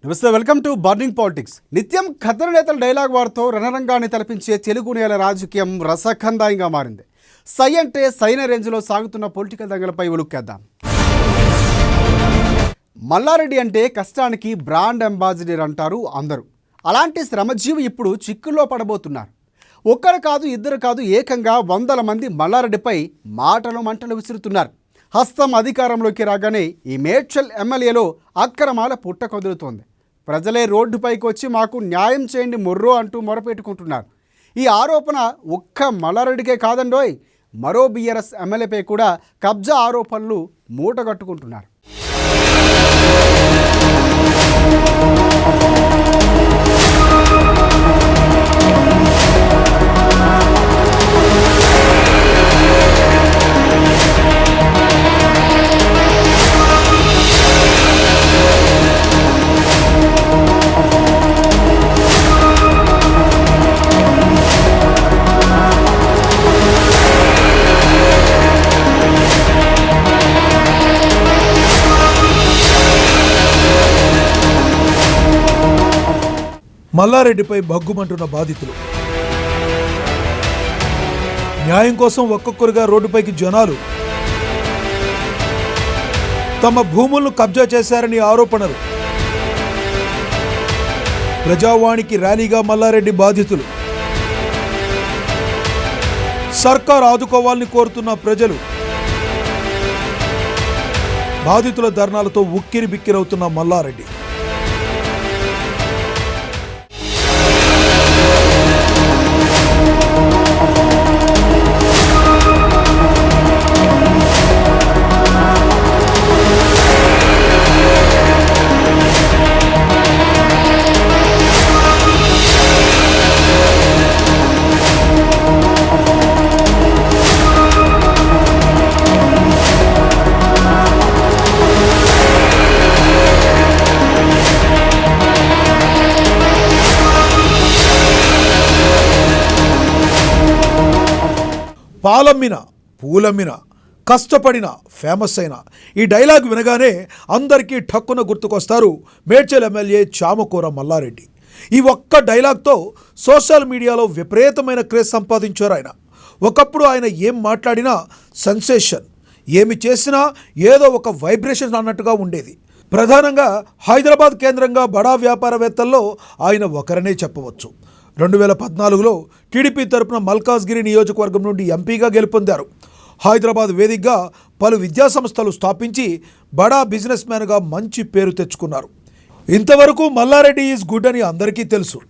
నమస్తే, welcome to burning politics. నిత్యం ఖద్దరు నేతల డైలాగ్ వారితో రణరంగాన్ని తలపించే తెలుగు నేల రాజకీయం రసఖందాయంగా మారింది. సై అంటే సైన రేంజ్లో సాగుతున్న పొలిటికల్ దంగలపై ఉలుక్కేద్దాం. మల్లారెడ్డి అంటే కష్టానికి బ్రాండ్ అంబాసిడర్ అంటారు అందరూ. అలాంటి శ్రమజీవి ఇప్పుడు చిక్కుల్లో పడబోతున్నారు. ఒక్కరు కాదు, ఇద్దరు కాదు, ఏకంగా 100 మంది మల్లారెడ్డిపై మాటలు మంటలు విసురుతున్నారు. హస్తం అధికారంలోకి రాగానే ఈ మేడ్చల్ ఎమ్మెల్యేలో అక్రమాల పుట్ట కదులుతోంది. ప్రజలే రోడ్డుపైకి వచ్చి మాకు న్యాయం చేయండి మొర్రో అంటూ మొరపెట్టుకుంటున్నారు. ఈ ఆరోపణ ఒక్క మల్లారెడ్డికే కాదండోయ్, మరో బీఆర్ఎస్ ఎమ్మెల్యేపై కూడా కబ్జా ఆరోపణలు మూటగట్టుకుంటున్నారు. మల్లారెడ్డిపై భగ్గుమంటున్న బాధితులు. న్యాయం కోసం ఒక్కొక్కరుగా రోడ్డుపైకి జనాలు. తమ భూములను కబ్జా చేశారని ఆరోపణలు. ప్రజావాణికి ర్యాలీగా మల్లారెడ్డి బాధితులు. సర్కార్ ఆదుకోవాలని కోరుతున్న ప్రజలు. బాధితుల ధర్నాలతో ఉక్కిరి బిక్కిరవుతున్న మల్లారెడ్డి. పాలమ్మిన పూలమ్మిన కష్టపడిన ఫేమస్ అయిన ఈ డైలాగ్ వినగానే అందరికీ ఠక్కున గుర్తుకొస్తారు మేడ్చల్ ఎమ్మెల్యే చామకూర మల్లారెడ్డి. ఈ ఒక్క డైలాగ్తో సోషల్ మీడియాలో విపరీతమైన క్రేజ్ సంపాదించారు ఆయన. ఒకప్పుడు ఆయన ఏం మాట్లాడినా సెన్సేషన్, ఏమి చేసినా ఏదో ఒక వైబ్రేషన్ అన్నట్టుగా ఉండేది. ప్రధానంగా హైదరాబాద్ కేంద్రంగా బడా వ్యాపారవేత్తల్లో ఆయన ఒకరనే చెప్పవచ్చు. 2014లో టీడీపీ తరపున మల్కాజ్గిరి నియోజకవర్గం నుండి ఎంపీగా గెలుపొందారు. హైదరాబాద్ వేదికగా పలు విద్యాసంస్థలు స్థాపించి బడా బిజినెస్ మ్యాన్గా మంచి పేరు తెచ్చుకున్నారు. ఇంతవరకు మల్లారెడ్డి ఈజ్ గుడ్ అని అందరికీ తెలుసు.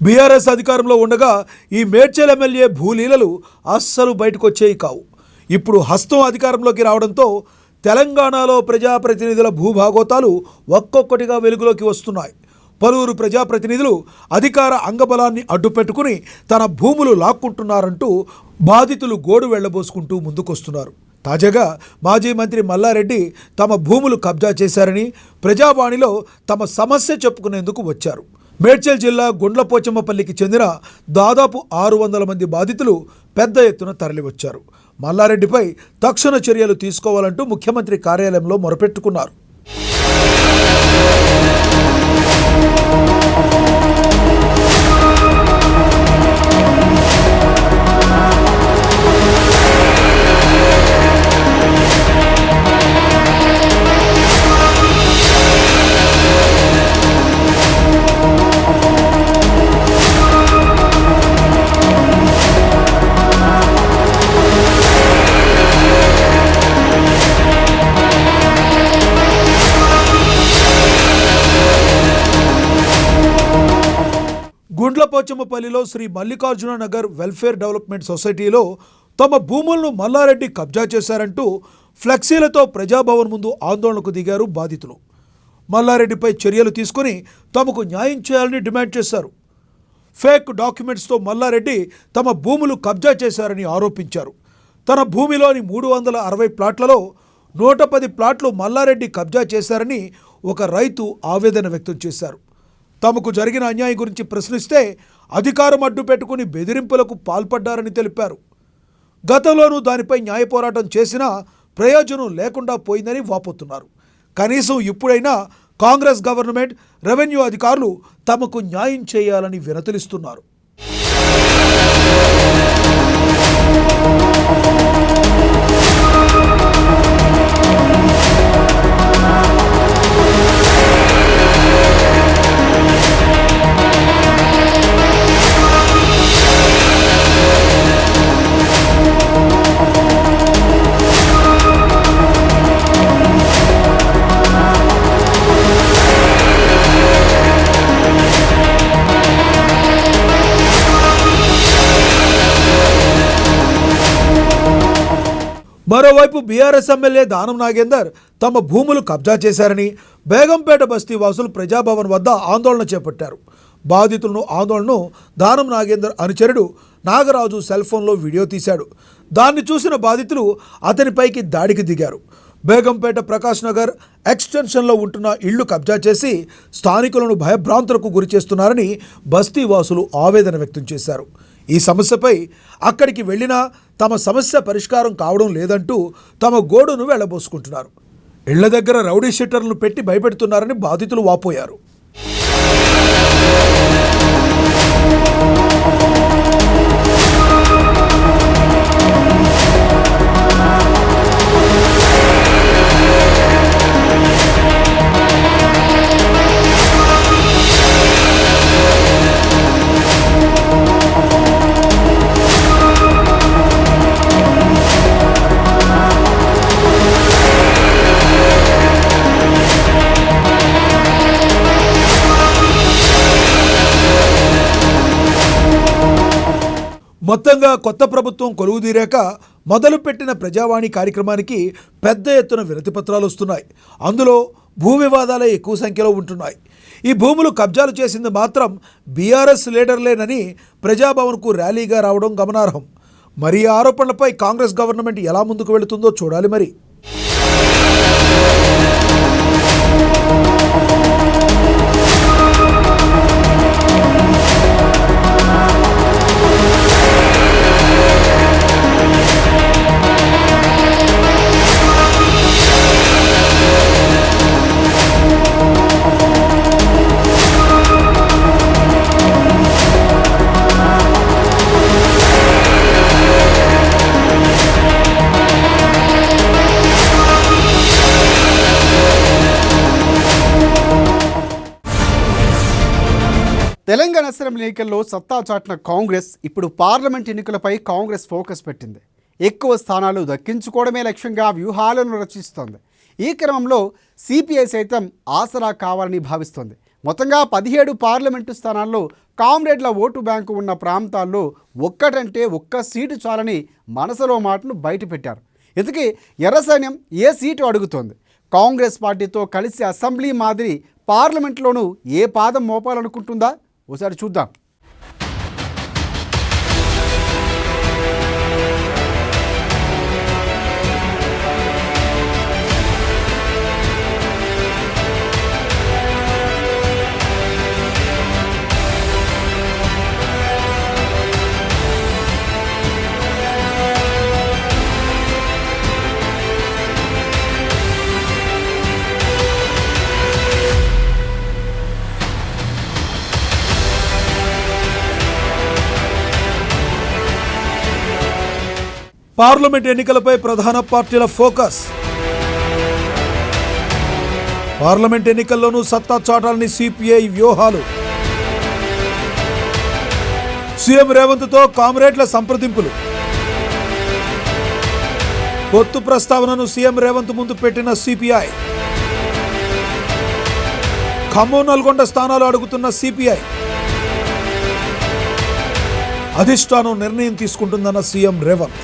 బీఆర్ఎస్ అధికారంలో ఉండగా ఈ మేడ్చల్ ఎమ్మెల్యే భూలీలలు అస్సలు బయటకు వచ్చేవి కావు. ఇప్పుడు హస్తం అధికారంలోకి రావడంతో తెలంగాణలో ప్రజాప్రతినిధుల భూభాగోతాలు ఒక్కొక్కటిగా వెలుగులోకి వస్తున్నాయి. పలువురు ప్రజాప్రతినిధులు అధికార అంగబలాన్ని అడ్డుపెట్టుకుని తన భూములు లాక్కుంటున్నారంటూ బాధితులు గోడు వెళ్లబోసుకుంటూ ముందుకొస్తున్నారు. తాజాగా మాజీ మంత్రి మల్లారెడ్డి తమ భూములు కబ్జా చేశారని ప్రజావాణిలో తమ సమస్య చెప్పుకునేందుకు వచ్చారు. మేడ్చల్ జిల్లా గుండ్లపోచమ్మపల్లికి చెందిన దాదాపు 600 మంది బాధితులు పెద్ద ఎత్తున తరలివచ్చారు. మల్లారెడ్డిపై తక్షణ చర్యలు తీసుకోవాలంటూ ముఖ్యమంత్రి కార్యాలయంలో మొరపెట్టుకున్నారు. గుండ్లపోచమ్మపల్లిలో శ్రీ మల్లికార్జున నగర్ వెల్ఫేర్ డెవలప్మెంట్ సొసైటీలో తమ భూములను మల్లారెడ్డి కబ్జా చేశారంటూ ఫ్లెక్సీలతో ప్రజాభవన్ ముందు ఆందోళనకు దిగారు బాధితులు. మల్లారెడ్డిపై చర్యలు తీసుకుని తమకు న్యాయం చేయాలని డిమాండ్ చేశారు. ఫేక్ డాక్యుమెంట్స్తో మల్లారెడ్డి తమ భూములు కబ్జా చేశారని ఆరోపించారు. తన భూమిలోని 360 ప్లాట్లలో 110 ప్లాట్లు మల్లారెడ్డి కబ్జా చేశారని ఒక రైతు ఆవేదన వ్యక్తం చేశారు. తమకు జరిగిన అన్యాయం గురించి ప్రశ్నిస్తే అధికారం అడ్డు పెట్టుకుని బెదిరింపులకు పాల్పడ్డారని తెలిపారు. గతంలోనూ దానిపై న్యాయ పోరాటం చేసినా ప్రయోజనం లేకుండా పోయిందని వాపోతున్నారు. కనీసం ఇప్పుడైనా కాంగ్రెస్ గవర్నమెంట్, రెవెన్యూ అధికారులు తమకు న్యాయం చేయాలని వినతిస్తున్నారు. మరోవైపు బీఆర్ఎస్ ఎమ్మెల్యే దానం నాగేందర్ తమ భూములు కబ్జా చేశారని బేగంపేట బస్తీ వాసులు ప్రజాభవన్ వద్ద ఆందోళన చేపట్టారు. బాధితులను ఆందోళనను దానం నాగేందర్ అనుచరుడు నాగరాజు సెల్ ఫోన్లో వీడియో తీశాడు. దాన్ని చూసిన బాధితులు అతనిపైకి దాడికి దిగారు. బేగంపేట ప్రకాష్ నగర్ ఎక్స్టెన్షన్లో ఉంటున్న ఇళ్లు కబ్జా చేసి స్థానికులను భయభ్రాంతులకు గురి చేస్తున్నారని బస్తీ వాసులు ఆవేదన వ్యక్తం చేశారు. ఈ సమస్యపై అక్కడికి వెళ్ళినా తమ సమస్య పరిష్కారం కావడం లేదంటూ తమ గోడును వెళ్లబోసుకుంటున్నారు. ఇళ్ల దగ్గర రౌడీ షీటర్లను పెట్టి భయపెడుతున్నారని బాధితులు వాపోయారు. మొత్తంగా కొత్త ప్రభుత్వం కొలువుదీరాక మొదలుపెట్టిన ప్రజావాణి కార్యక్రమానికి పెద్ద ఎత్తున వినతిపత్రాలు వస్తున్నాయి. అందులో భూ వివాదాలే ఎక్కువ సంఖ్యలో ఉంటున్నాయి. ఈ భూములు కబ్జాలు చేసింది మాత్రం బీఆర్ఎస్ లీడర్లేనని ప్రజాభవన్కు ర్యాలీగా రావడం గమనార్హం. మరి ఈ ఆరోపణలపై కాంగ్రెస్ గవర్నమెంట్ ఎలా ముందుకు వెళుతుందో చూడాలి. మరి తెలంగాణ అసెంబ్లీ ఎన్నికల్లో సత్తా చాటిన కాంగ్రెస్ ఇప్పుడు పార్లమెంట్ ఎన్నికలపై కాంగ్రెస్ ఫోకస్ పెట్టింది. ఎక్కువ స్థానాలు దక్కించుకోవడమే లక్ష్యంగా వ్యూహాలను రచిస్తోంది. ఈ క్రమంలో సిపిఐ సైతం ఆసరా కావాలని భావిస్తోంది. మొత్తంగా 17 పార్లమెంటు స్థానాల్లో కామ్రేడ్ల ఓటు బ్యాంకు ఉన్న ప్రాంతాల్లో ఒక్కటంటే ఒక్క సీటు చాలని మనసులో మాటను బయటపెట్టారు. ఇంతకీ ఎర్ర సైన్యం ఏ సీటు అడుగుతోంది? కాంగ్రెస్ పార్టీతో కలిసి అసెంబ్లీ మాదిరి పార్లమెంట్లోనూ ఏ పాదం మోపాలనుకుంటుందా? ఒకసారి చూద్దాం. పార్లమెంట్ ఎన్నికలపై ప్రధాన పార్టీల ఫోకస్. పార్లమెంట్ ఎన్నికల్లోనూ సత్తా చాటాలని సిపిఐ వ్యూహాలు. సీఎం రేవంత్తో కామ్రేడ్ల సంప్రదింపులు. పొత్తు ప్రస్తావనను సీఎం రేవంత్ ముందు పెట్టిన సిపిఐ. ఖమ్మం, నల్గొండ స్థానాలు అడుగుతున్న సిపిఐ. అధిష్టానం నిర్ణయం తీసుకుంటుందన్న సీఎం రేవంత్.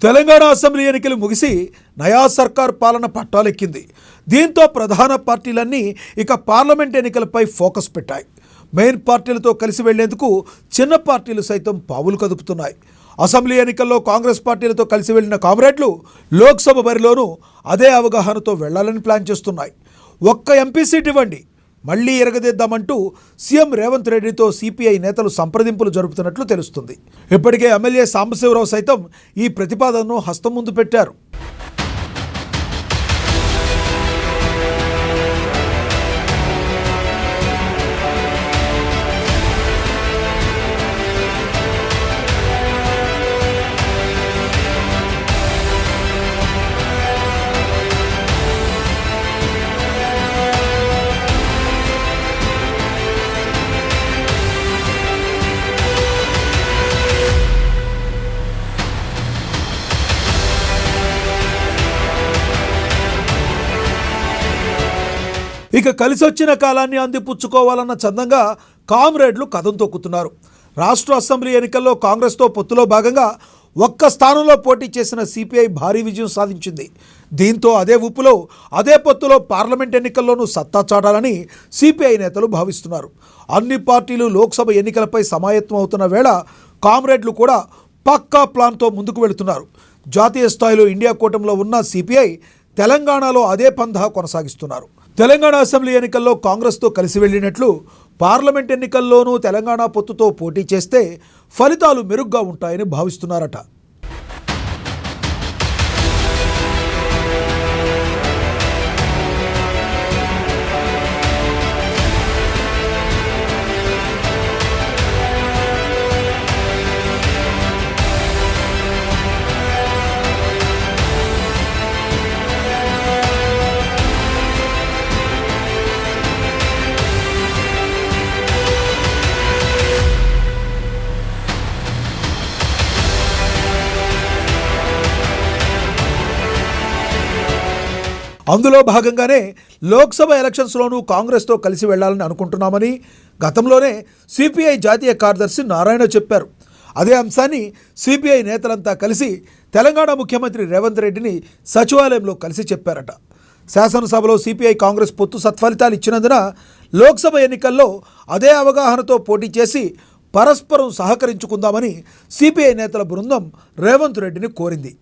తెలంగాణ అసెంబ్లీ ఎన్నికలు ముగిసి నయా సర్కార్ పాలన పట్టాలెక్కింది. దీంతో ప్రధాన పార్టీలన్నీ ఇక పార్లమెంట్ ఎన్నికలపై ఫోకస్ పెట్టాయి. మెయిన్ పార్టీలతో కలిసి వెళ్లేందుకు చిన్న పార్టీలు సైతం పావులు కదుపుతున్నాయి. అసెంబ్లీ ఎన్నికల్లో కాంగ్రెస్ పార్టీలతో కలిసి వెళ్లిన కామ్రేడ్లు లోక్సభ బరిలోనూ అదే అవగాహనతో వెళ్లాలని ప్లాన్ చేస్తున్నాయి. ఒక్క ఎంపీ సీట్ ఇవ్వండి, మళ్లీ ఎరగదిద్దామంటూ సీఎం రేవంత్ రెడ్డితో సిపిఐ నేతలు సంప్రదింపులు జరుపుతున్నట్లు తెలుస్తుంది. ఇప్పటికే ఎమ్మెల్యే సాంబశివరావు సైతం ఈ ప్రతిపాదనను హస్తం ముందు పెట్టారు. ఇక కలిసొచ్చిన కాలాన్ని అందిపుచ్చుకోవాలన్న చందంగా కామ్రేడ్లు కథం తొక్కుతున్నారు. రాష్ట్ర అసెంబ్లీ ఎన్నికల్లో కాంగ్రెస్తో పొత్తులో భాగంగా ఒక్క స్థానంలో పోటీ చేసిన సిపిఐ భారీ విజయం సాధించింది. దీంతో అదే ఊపులో అదే పొత్తులో పార్లమెంట్ ఎన్నికల్లోనూ సత్తా చాటాలని సిపిఐ నేతలు భావిస్తున్నారు. అన్ని పార్టీలు లోక్సభ ఎన్నికలపై సమాయత్తం అవుతున్న వేళ కామ్రేడ్లు కూడా పక్కా ప్లాన్తో ముందుకు వెళుతున్నారు. జాతీయ స్థాయిలో ఇండియా కూటమిలో ఉన్న సిపిఐ తెలంగాణలో అదే పంథా కొనసాగిస్తున్నారు. తెలంగాణ అసెంబ్లీ ఎన్నికల్లో కాంగ్రెస్తో కలిసి వెళ్ళినట్లు పార్లమెంట్ ఎన్నికల్లోనూ తెలంగాణ పొత్తుతో పోటీ చేస్తే ఫలితాలు మెరుగ్గా ఉంటాయని భావిస్తున్నారట. అందులో భాగంగానే లోక్సభ ఎలక్షన్స్లోనూ కాంగ్రెస్తో కలిసి వెళ్లాలని అనుకుంటున్నామని గతంలోనే సిపిఐ జాతీయ కార్యదర్శి నారాయణ చెప్పారు. అదే అంశాన్ని సిపిఐ నేతలంతా కలిసి తెలంగాణ ముఖ్యమంత్రి రేవంత్ రెడ్డిని సచివాలయంలో కలిసి చెప్పారట. శాసనసభలో సిపిఐ కాంగ్రెస్ పొత్తు సత్ఫలితాలు ఇచ్చినందున లోక్సభ ఎన్నికల్లో అదే అవగాహనతో పోటీ చేసి పరస్పరం సహకరించుకుందామని సిపిఐ నేతల బృందం రేవంత్ రెడ్డిని కోరింది.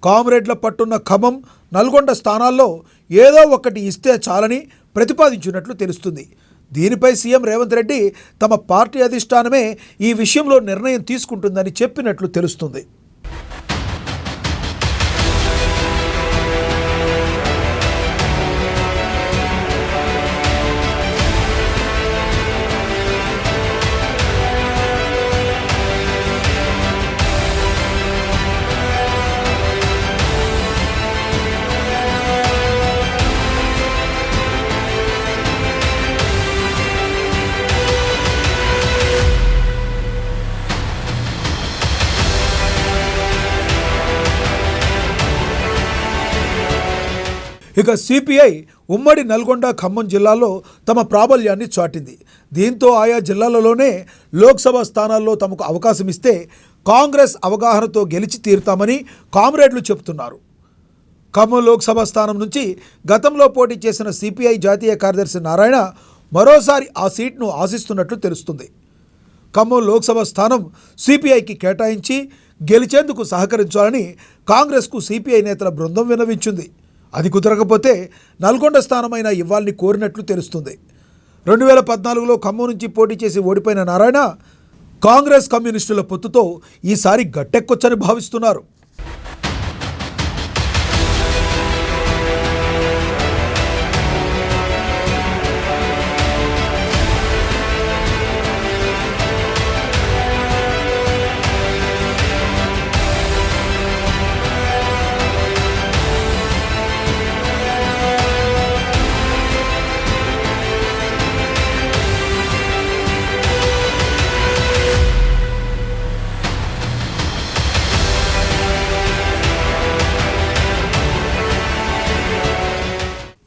కామ్రేడ్ల పట్టున్న ఖమ్మం, నల్గొండ స్థానాల్లో ఏదో ఒకటి ఇస్తే చాలని ప్రతిపాదించినట్లు తెలుస్తుంది. దీనిపై సీఎం రేవంత్ రెడ్డి తమ పార్టీ అధిష్టానమే ఈ విషయంలో నిర్ణయం తీసుకుంటుందని చెప్పినట్లు తెలుస్తుంది. ఇక సిపిఐ ఉమ్మడి నల్గొండ, ఖమ్మం జిల్లాల్లో తమ ప్రాబల్యాన్ని చాటింది. దీంతో ఆయా జిల్లాలలోనే లోక్సభ స్థానాల్లో తమకు అవకాశం ఇస్తే కాంగ్రెస్ అవగాహనతో గెలిచి తీరుతామని కామ్రేడ్లు చెబుతున్నారు. ఖమ్మం లోక్సభ స్థానం నుంచి గతంలో పోటీ చేసిన సిపిఐ జాతీయ కార్యదర్శి నారాయణ మరోసారి ఆ సీట్ను ఆశిస్తున్నట్లు తెలుస్తుంది. ఖమ్మం లోక్సభ స్థానం సిపిఐకి కేటాయించి గెలిచేందుకు సహకరించాలని కాంగ్రెస్కు సిపిఐ నేతల బృందం విన్నవించింది. అది కుదరకపోతే నల్గొండ స్థానమైనా ఇవ్వాలని కోరినట్లు తెలుస్తుంది. 2014లో ఖమ్మం నుంచి పోటీ చేసి ఓడిపోయిన నారాయణ కాంగ్రెస్ కమ్యూనిస్టుల పొత్తుతో ఈసారి గట్టెక్కొచ్చని భావిస్తున్నారు.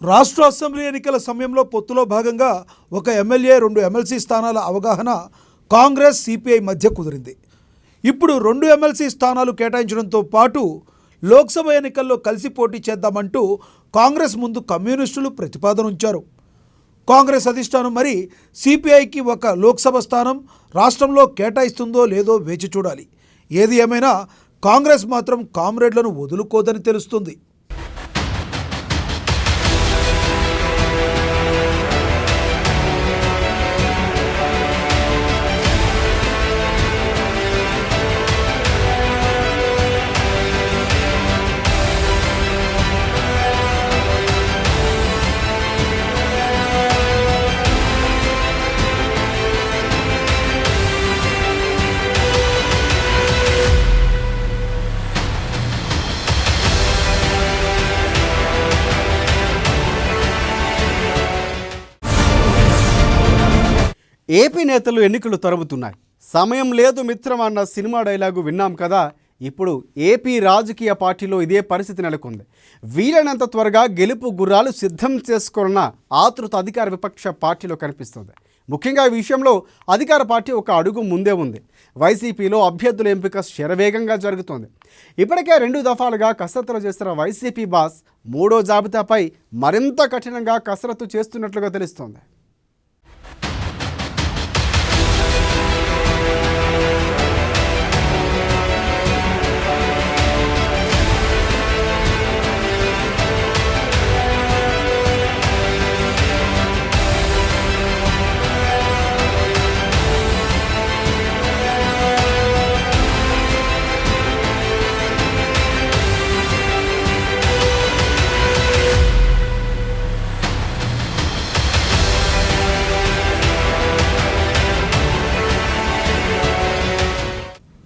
రాష్ట్ర అసెంబ్లీ ఎన్నికల సమయంలో పొత్తులో భాగంగా ఒక ఎమ్మెల్యే, 2 ఎమ్మెల్సీ స్థానాల అవగాహన కాంగ్రెస్, సిపిఐ మధ్య కుదిరింది. ఇప్పుడు 2 ఎమ్మెల్సీ స్థానాలు కేటాయించడంతో పాటు లోక్సభ ఎన్నికల్లో కలిసి పోటీ చేద్దామంటూ కాంగ్రెస్ ముందు కమ్యూనిస్టులు ప్రతిపాదన ఉంచారు. కాంగ్రెస్ అధిష్టానం మరి సిపిఐకి ఒక లోక్సభ స్థానం రాష్ట్రంలో కేటాయిస్తుందో లేదో వేచి చూడాలి. ఏది ఏమైనా కాంగ్రెస్ మాత్రం కామ్రేడ్లను వదులుకోదని తెలుస్తుంది. ఏపీ నేతలు ఎన్నికలు తరుముతున్నాయి. సమయం లేదు మిత్రం అన్న సినిమా డైలాగు విన్నాం కదా. ఇప్పుడు ఏపీ రాజకీయ పార్టీలో ఇదే పరిస్థితి నెలకొంది. వీలైనంత త్వరగా గెలుపు గుర్రాలు సిద్ధం చేసుకోవాలన్న ఆతృత అధికార విపక్ష పార్టీలో కనిపిస్తుంది. ముఖ్యంగా ఈ విషయంలో అధికార పార్టీ ఒక అడుగు ముందే ఉంది. వైసీపీలో అభ్యర్థుల ఎంపిక శరవేగంగా జరుగుతోంది. ఇప్పటికే 2 దఫాలుగా కసరత్తులు చేస్తున్న వైసీపీ బాస్ 3వ జాబితాపై మరింత కఠినంగా కసరత్తు చేస్తున్నట్లుగా తెలుస్తోంది.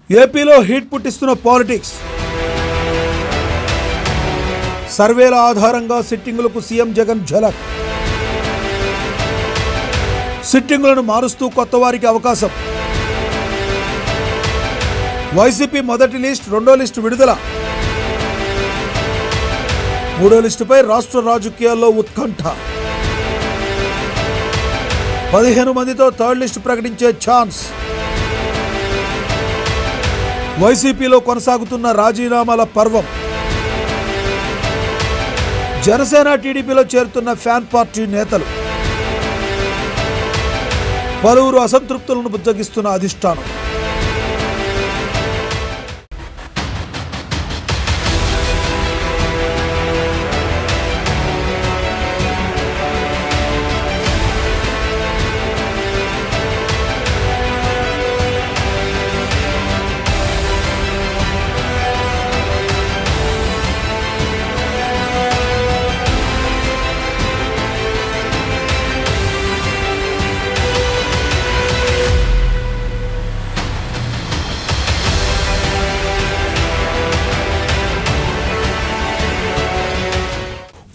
ఏపీలో హీట్ పుట్టిస్తున్న పాలిటిక్స్. సర్వేల ఆధారంగా సిట్టింగులకు సీఎం జగన్ ఝలక్. సిట్టింగులను మారుస్తూ కొత్త వారికి అవకాశం. వైసీపీ మొదటి లిస్ట్, 2వ లిస్టు విడుదల. 3వ లిస్టుపై రాష్ట్ర రాజకీయాల్లో ఉత్కంఠ. 15 మందితో 3rd లిస్టు ప్రకటించే ఛాన్స్. వైసీపీలో కొనసాగుతున్న రాజీనామాల పర్వం. జనసేన టీడీపీలో చేరుతున్న ఫ్యాన్ పార్టీ నేతలు. పలువురు అసంతృప్తులను బుజ్జగిస్తున్న అధిష్టానం.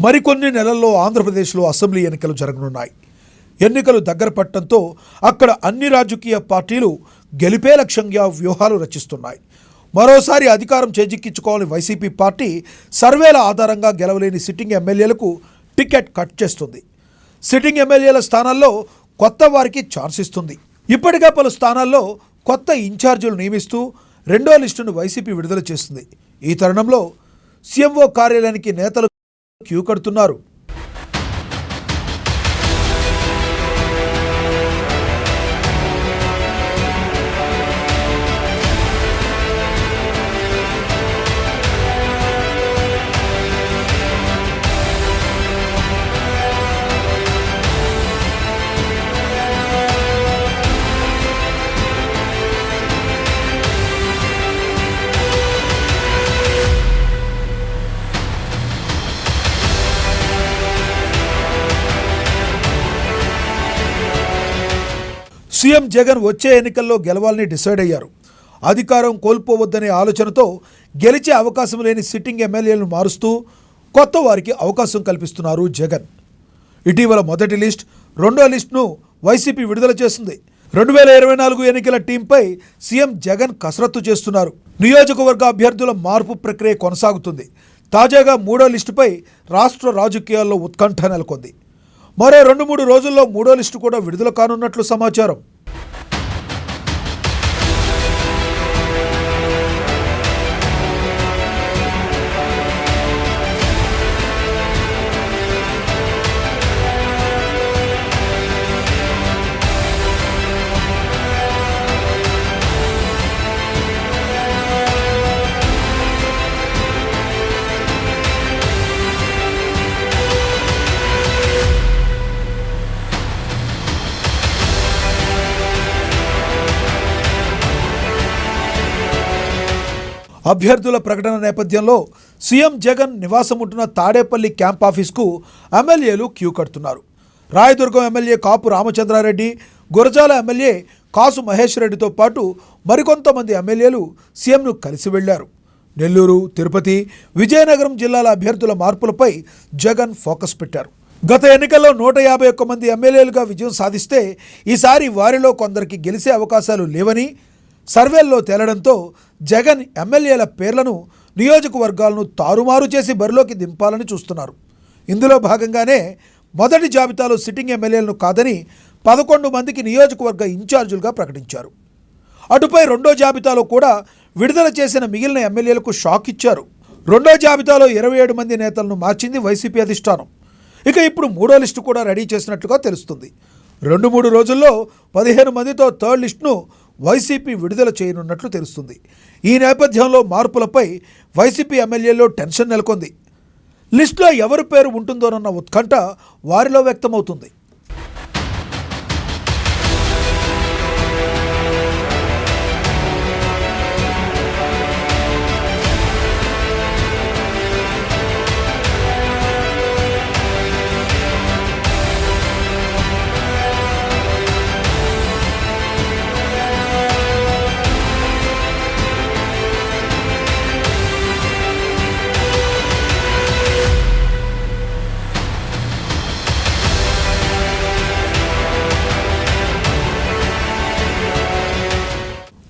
మరికొన్ని నెలల్లో ఆంధ్రప్రదేశ్లో అసెంబ్లీ ఎన్నికలు జరగనున్నాయి. ఎన్నికలు దగ్గర పట్టడంతో అక్కడ అన్ని రాజకీయ పార్టీలు గెలిపే లక్ష్యంగా వ్యూహాలు రచిస్తున్నాయి. మరోసారి అధికారం చేజిక్కించుకోవాలని వైసీపీ పార్టీ సర్వేల ఆధారంగా గెలవలేని సిట్టింగ్ ఎమ్మెల్యేలకు టికెట్ కట్ చేస్తుంది. సిట్టింగ్ ఎమ్మెల్యేల స్థానాల్లో కొత్త వారికి ఛాన్స్ ఇస్తుంది. ఇప్పటికే పలు స్థానాల్లో కొత్త ఇన్ఛార్జీలు నియమిస్తూ 2వ లిస్టును వైసీపీ విడుదల చేస్తుంది. ఈ తరుణంలో సీఎంఓ కార్యాలయానికి నేతలు క్యూ కడుతున్నారు. సీఎం జగన్ వచ్చే ఎన్నికల్లో గెలవాలని డిసైడ్ అయ్యారు. అధికారం కోల్పోవద్దనే ఆలోచనతో గెలిచే అవకాశం లేని సిట్టింగ్ ఎమ్మెల్యేలను మారుస్తూ కొత్త వారికి అవకాశం కల్పిస్తున్నారు జగన్. ఇటీవల మొదటి లిస్ట్, 2వ లిస్టును వైసీపీ విడుదల చేస్తుంది. 2024 ఎన్నికల టీంపై సీఎం జగన్ కసరత్తు చేస్తున్నారు. నియోజకవర్గ అభ్యర్థుల మార్పు ప్రక్రియ కొనసాగుతుంది. తాజాగా 3వ లిస్టుపై రాష్ట్ర రాజకీయాల్లో ఉత్కంఠ నెలకొంది. మరో 2-3 రోజుల్లో 3వ లిస్టు కూడా విడుదల కానున్నట్లు సమాచారం. అభ్యర్థుల ప్రకటన నేపథ్యంలో సీఎం జగన్ నివాసం ఉంటున్న తాడేపల్లి క్యాంప్ ఆఫీస్కు ఎమ్మెల్యేలు క్యూ కడుతున్నారు. రాయదుర్గం ఎమ్మెల్యే కాపు రామచంద్రారెడ్డి, గురజాల ఎమ్మెల్యే కాసు మహేష్ రెడ్డితో పాటు మరికొంతమంది ఎమ్మెల్యేలు సీఎంను కలిసి వెళ్లారు. నెల్లూరు, తిరుపతి, విజయనగరం జిల్లాల అభ్యర్థుల మార్పులపై జగన్ ఫోకస్ పెట్టారు. గత ఎన్నికల్లో 151 మంది ఎమ్మెల్యేలుగా విజయం సాధిస్తే ఈసారి వారిలో కొందరికి గెలిచే అవకాశాలు లేవని సర్వేల్లో తేలడంతో జగన్ ఎమ్మెల్యేల పేర్లను, నియోజకవర్గాలను తారుమారు చేసి బరిలోకి దింపాలని చూస్తున్నారు. ఇందులో భాగంగానే మొదటి జాబితాలో సిట్టింగ్ ఎమ్మెల్యేలను కాదని 11 మందికి నియోజకవర్గ ఇన్ఛార్జీలుగా ప్రకటించారు. అటుపై రెండో జాబితాలో కూడా విడుదల చేసిన మిగిలిన ఎమ్మెల్యేలకు షాక్ ఇచ్చారు. రెండో జాబితాలో 27 మంది నేతలను మార్చింది వైసీపీ అధిష్టానం. ఇక ఇప్పుడు మూడో లిస్టు కూడా రెడీ చేసినట్లుగా తెలుస్తుంది. 2-3 రోజుల్లో 15 మందితో థర్డ్ లిస్టును వైసీపీ విడుదల చేయనున్నట్లు తెలుస్తుంది. ఈ నేపథ్యంలో మార్పులపై వైసీపీ ఎమ్మెల్యేల్లో టెన్షన్ నెలకొంది. లిస్టులో ఎవరి పేరు ఉంటుందోనన్న ఉత్కంఠ వారిలో వ్యక్తమవుతుంది.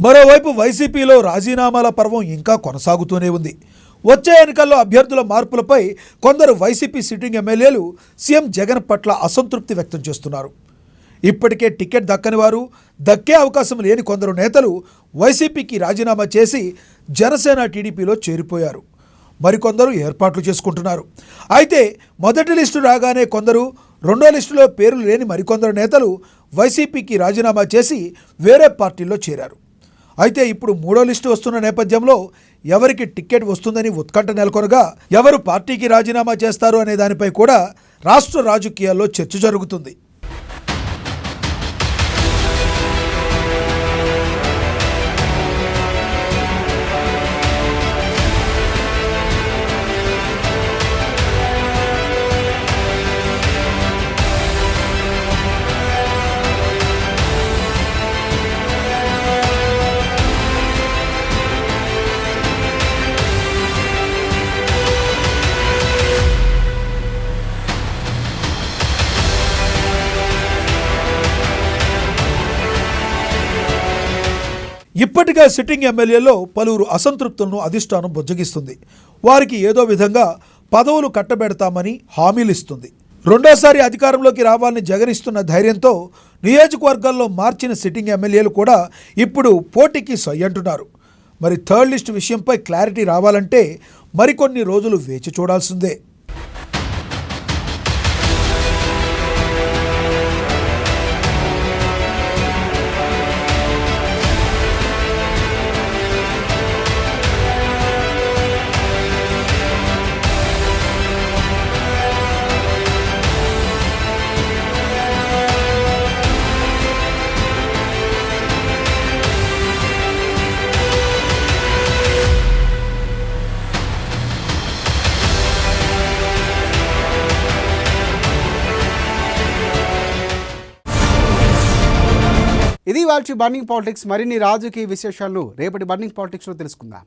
మరోవైపు వైసీపీలో రాజీనామాల పర్వం ఇంకా కొనసాగుతూనే ఉంది. వచ్చే ఎన్నికల్లో అభ్యర్థుల మార్పులపై కొందరు వైసీపీ సిట్టింగ్ ఎమ్మెల్యేలు సీఎం జగన్ పట్ల అసంతృప్తి వ్యక్తం చేస్తున్నారు. ఇప్పటికే టికెట్ దక్కని వారు, దక్కే అవకాశం లేని కొందరు నేతలు వైసీపీకి రాజీనామా చేసి జనసేన, టీడీపీలో చేరిపోయారు. మరికొందరు ఏర్పాట్లు చేసుకుంటున్నారు. అయితే మొదటి లిస్టు రాగానే కొందరు, రెండో లిస్టులో పేర్లు లేని మరికొందరు నేతలు వైసీపీకి రాజీనామా చేసి వేరే పార్టీల్లో చేరారు. అయితే ఇప్పుడు మూడో లిస్టు వస్తున్న నేపథ్యంలో ఎవరికి టికెట్ వస్తుందని ఉత్కంఠ నెలకొనగా, ఎవరు పార్టీకి రాజీనామా చేస్తారు అనే దానిపై కూడా రాష్ట్ర రాజకీయాల్లో చర్చ జరుగుతుంది. ఇప్పటికే సిట్టింగ్ ఎమ్మెల్యేలో పలువురు అసంతృప్తులను అధిష్టానం బుజ్జగిస్తుంది. వారికి ఏదో విధంగా పదవులు కట్టబెడతామని హామీలు ఇస్తుంది. రెండోసారి అధికారంలోకి రావాలని జగన్ ఇస్తున్న ధైర్యంతో నియోజకవర్గాల్లో మార్చిన సిట్టింగ్ ఎమ్మెల్యేలు కూడా ఇప్పుడు పోటీకి సై అంటున్నారు. మరి థర్డ్ లిస్ట్ విషయంపై క్లారిటీ రావాలంటే మరికొన్ని రోజులు వేచి చూడాల్సిందే. ఇది వాళ్ళ బర్నింగ్ పాలిటిక్స్. మరిన్ని రాజకీయ విశేషాలను రేపటి బర్నింగ్ పాలిటిక్స్లో తెలుసుకుందాం.